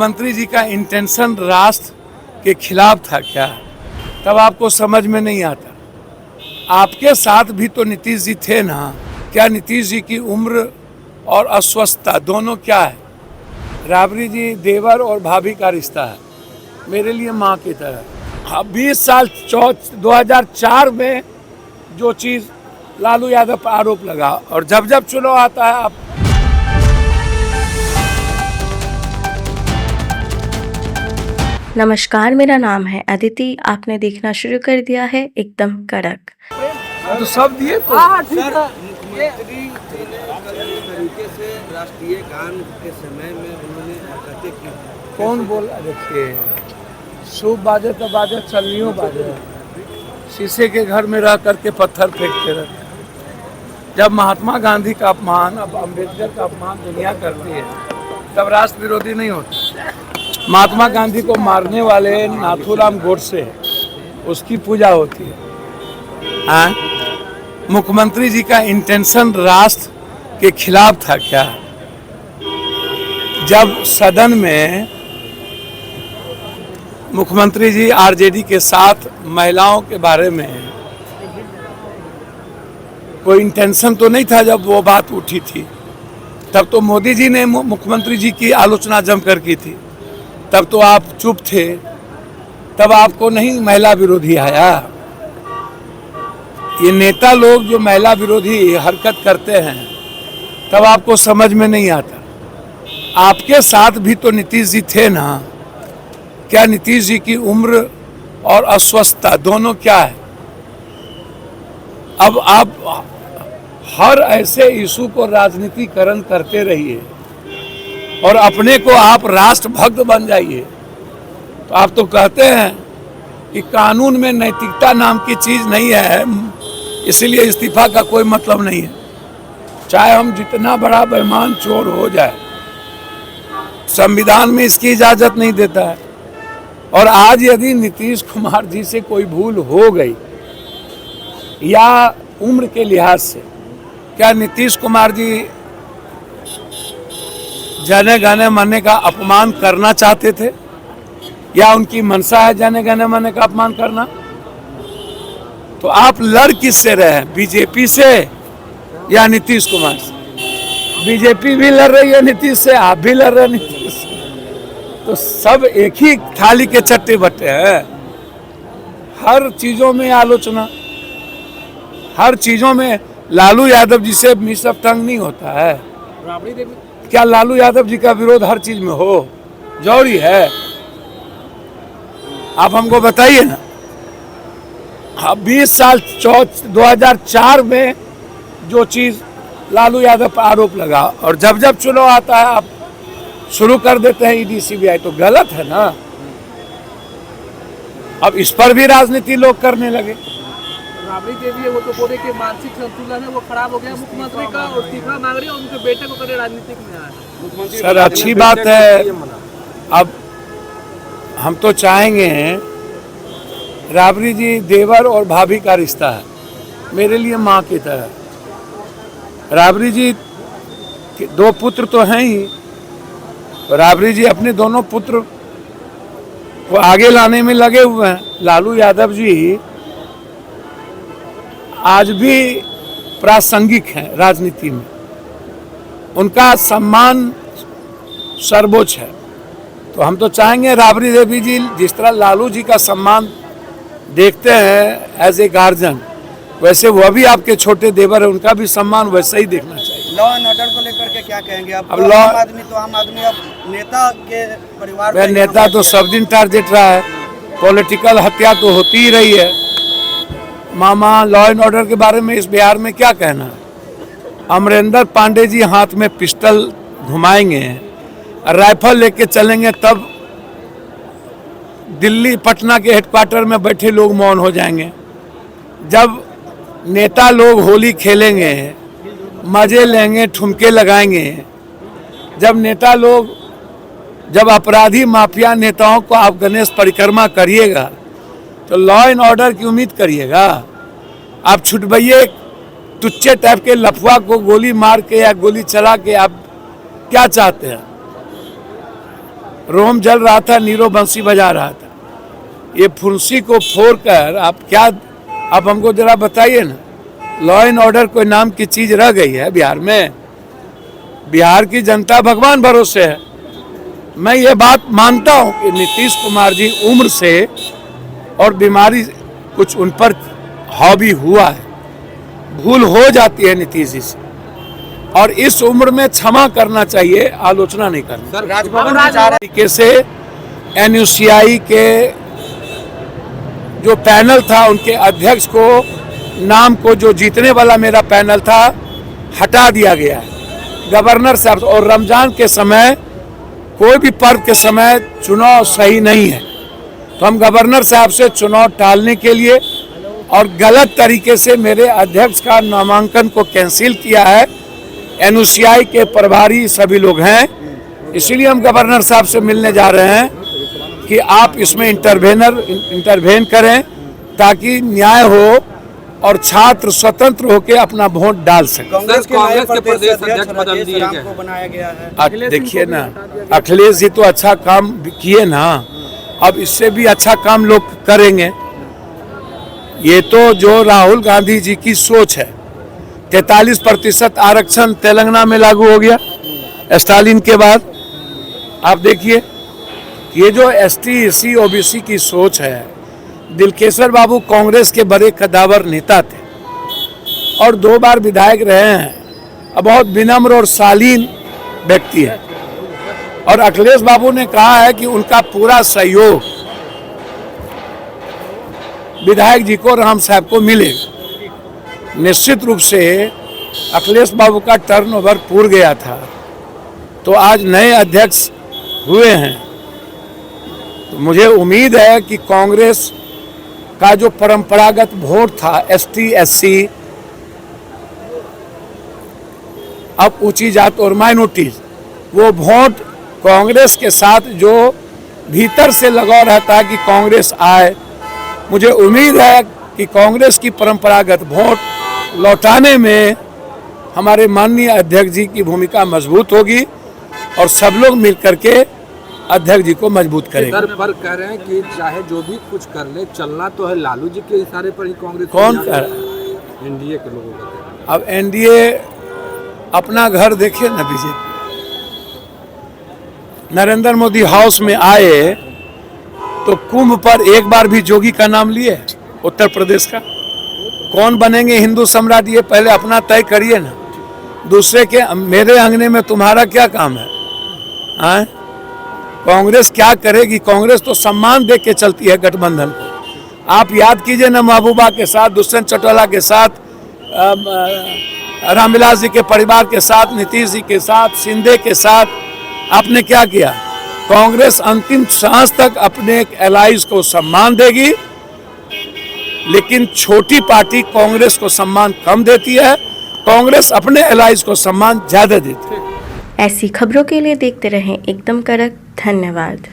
मंत्री जी का इंटेंशन राष्ट्र के खिलाफ था क्या, तब आपको समझ में नहीं आता। आपके साथ भी तो नीतीश जी थे ना। क्या नीतीश जी की उम्र और अस्वस्थता दोनों क्या है? राबड़ी जी देवर और भाभी का रिश्ता है, मेरे लिए माँ की तरह। 20 साल 2004 में जो चीज़ लालू यादव पर आरोप लगा और जब जब चुनाव आता है आप नमस्कार, मेरा नाम है अदिति। आपने देखना शुरू कर दिया है एकदम कड़क। तो सब दिए तो मुख्यमंत्री जी ने जिस तरीके से राष्ट्रीय गान के समय में उन्होंने हरकतें की, कौन बोला? देखिए, शुभ बाजे तो बाजे, चलनियों बाजे। शीशे के घर में रह करके पत्थर फेंकते रहते। जब महात्मा गांधी का अपमान, अब अम्बेडकर का अपमान दुनिया करती है, तब राष्ट्र विरोधी नहीं होता। महात्मा गांधी को मारने वाले नाथूराम गोडसे, उसकी पूजा होती है। हाँ, मुख्यमंत्री जी का इंटेंशन राष्ट्र के खिलाफ था क्या? जब सदन में मुख्यमंत्री जी आरजेडी के साथ महिलाओं के बारे में कोई इंटेंशन तो नहीं था, जब वो बात उठी थी तब तो मोदी जी ने मुख्यमंत्री जी की आलोचना जमकर की थी, तब तो आप चुप थे, तब आपको नहीं महिला विरोधी आया। ये नेता लोग जो महिला विरोधी हरकत करते हैं तब आपको समझ में नहीं आता। आपके साथ भी तो नीतीश जी थे ना। क्या नीतीश जी की उम्र और अस्वस्थता दोनों क्या है? अब आप हर ऐसे इशू को राजनीतिकरण करते रहिए और अपने को आप राष्ट्रभक्त बन जाइए। तो आप तो कहते हैं कि कानून में नैतिकता नाम की चीज़ नहीं है, इसलिए इस्तीफा का कोई मतलब नहीं है। चाहे हम जितना बड़ा बेईमान चोर हो जाए, संविधान में इसकी इजाज़त नहीं देता है। और आज यदि नीतीश कुमार जी से कोई भूल हो गई या उम्र के लिहाज से, क्या नीतीश कुमार जी जन गण मन का अपमान करना चाहते थे या उनकी मंशा है जन गण मन का अपमान करना? तो आप लड़ किससे रहे हैं, बीजेपी से या नीतीश कुमार से? बीजेपी भी लड़ रही है नीतीश से, आप भी लड़ रहे हैं नीतीश से। तो सब एक ही थाली के चट्टे बट्टे हैं। हर चीजों में आलोचना, हर चीजों में लालू यादव जी से मिस ऑफ टंग नहीं होता है। क्या लालू यादव जी का विरोध हर चीज में हो जरूरी है? आप हमको बताइए ना। 20 साल 2004 में जो चीज लालू यादव पर आरोप लगा और जब जब चुनाव आता है आप शुरू कर देते हैं ईडी सीबीआई, तो गलत है ना। अब इस पर भी राजनीति लोग करने लगे। राबड़ी देवी है, वो तो बोले कि मानसिक संतुलन है वो खराब हो गया मुख्यमंत्री का, और इस्तीफा मांग रही है, उनके बेटे को करे राजनीतिक में आए। सर, अच्छी बात है। अब हम तो चाहेंगे, राबड़ी जी देवर और भाभी का रिश्ता है, मेरे लिए माँ की तरह। राबड़ी जी के 2 पुत्र तो हैं ही, राबड़ी जी अपने दोनों पुत्र को आगे लाने में लगे हुए हैं। लालू यादव जी आज भी प्रासंगिक हैं राजनीति में, उनका सम्मान सर्वोच्च है। तो हम तो चाहेंगे राबड़ी देवी जी जिस तरह लालू जी का सम्मान देखते हैं एज ए गार्जियन, वैसे वह भी आपके छोटे देवर है, उनका भी सम्मान वैसे ही देखना चाहिए। लॉ एंड ऑर्डर को लेकर के क्या कहेंगे आप? अब आम आदमी अब नेता के परिवार वह नेता तो सब दिन टारगेट रहा है। पॉलिटिकल हत्या तो होती ही रही है। मामा, लॉ एंड ऑर्डर के बारे में इस बिहार में क्या कहना है? अमरिंदर पांडे जी हाथ में पिस्टल घुमाएंगे, राइफल लेके चलेंगे, तब दिल्ली पटना के हेडक्वार्टर में बैठे लोग मौन हो जाएंगे। जब नेता लोग होली खेलेंगे, मजे लेंगे, ठुमके लगाएंगे, जब अपराधी माफिया नेताओं को आप गणेश परिक्रमा करिएगा तो लॉ एंड ऑर्डर की उम्मीद करिएगा? आप छुटबइये टुच्चे टाइप के लफुआ को गोली मार के या गोली चला के आप क्या चाहते हैं? रोम जल रहा था, नीरो बंसी बजा रहा था। ये फुंसी को फोड़कर आप क्या, आप हमको जरा बताइए ना, लॉ एंड ऑर्डर कोई नाम की चीज रह गई है बिहार में? बिहार की जनता भगवान भरोसे है। मैं ये बात मानता हूं कि नीतीश कुमार जी उम्र से और बीमारी कुछ उन पर हावी हुआ है, भूल हो जाती है नीतीश जी से, और इस उम्र में क्षमा करना चाहिए, आलोचना नहीं करना। सर राजभवन में तरीके से एनयूसीआई के जो पैनल था उनके अध्यक्ष को, नाम को, जो जीतने वाला मेरा पैनल था, हटा दिया गया है गवर्नर साहब। और रमजान के समय, कोई भी पर्व के समय चुनाव सही नहीं है, तो हम गवर्नर साहब से चुनाव टालने के लिए और गलत तरीके से मेरे अध्यक्ष का नामांकन को कैंसिल किया है। एनयूसीआई के प्रभारी सभी लोग हैं, इसीलिए हम गवर्नर साहब से मिलने जा रहे हैं कि आप इसमें इंटरवेन करें ताकि न्याय हो और छात्र स्वतंत्र होकर अपना वोट डाल सकें। कांग्रेस के प्रदेश अध्यक्ष बदल दिए गए को बनाया गया है। देखिए ना, अखिलेश जी तो अच्छा काम किए ना, अब इससे भी अच्छा काम लोग करेंगे। ये तो जो राहुल गांधी जी की सोच है, 43% आरक्षण तेलंगाना में लागू हो गया स्टालिन के बाद। आप देखिए, ये जो एसटी एससी ओबीसी की सोच है, दिलकेश्वर बाबू कांग्रेस के बड़े कद्दावर नेता थे और 2 बार विधायक रहे हैं, अब बहुत विनम्र और शालीन व्यक्ति है। और अखिलेश बाबू ने कहा है कि उनका पूरा सहयोग विधायक जी को, राम साहब को मिलेगा। निश्चित रूप से अखिलेश बाबू का टर्नओवर पूर गया था, तो आज नए अध्यक्ष हुए हैं, तो मुझे उम्मीद है कि कांग्रेस का जो परंपरागत वोट था, एसटी एससी, अब ऊंची जात और माइनॉरिटीज, वो वोट कांग्रेस के साथ जो भीतर से लगाव रहता है कि कांग्रेस आए, मुझे उम्मीद है कि कांग्रेस की परंपरागत वोट लौटाने में हमारे माननीय अध्यक्ष जी की भूमिका मजबूत होगी और सब लोग मिलकर के अध्यक्ष जी को मजबूत करेंगे। सर पर कह रहे हैं कि चाहे जो भी कुछ कर ले, चलना तो है लालू जी के इशारे पर ही कांग्रेस। कौन कह रहा है? एनडीए के लोगों का। अब एनडीए अपना घर देखिए ना। बीजेपी नरेंद्र मोदी हाउस में आए तो कुंभ पर एक बार भी जोगी का नाम लिए? उत्तर प्रदेश का कौन बनेंगे हिंदू सम्राट, ये पहले अपना तय करिए ना। दूसरे के, मेरे अंगने में तुम्हारा क्या काम है? आए? कांग्रेस क्या करेगी? कांग्रेस तो सम्मान दे के चलती है गठबंधन को। आप याद कीजिए ना, महबूबा के साथ, दुष्यंत चौटाला के साथ, रामविलास जी के परिवार के साथ, नीतीश जी के साथ, शिंदे के साथ आपने क्या किया? कांग्रेस अंतिम सांस तक अपने एलाइज को सम्मान देगी, लेकिन छोटी पार्टी कांग्रेस को सम्मान कम देती है, कांग्रेस अपने एलाइज को सम्मान ज्यादा देती है। ऐसी खबरों के लिए देखते रहें एकदम कड़क। धन्यवाद।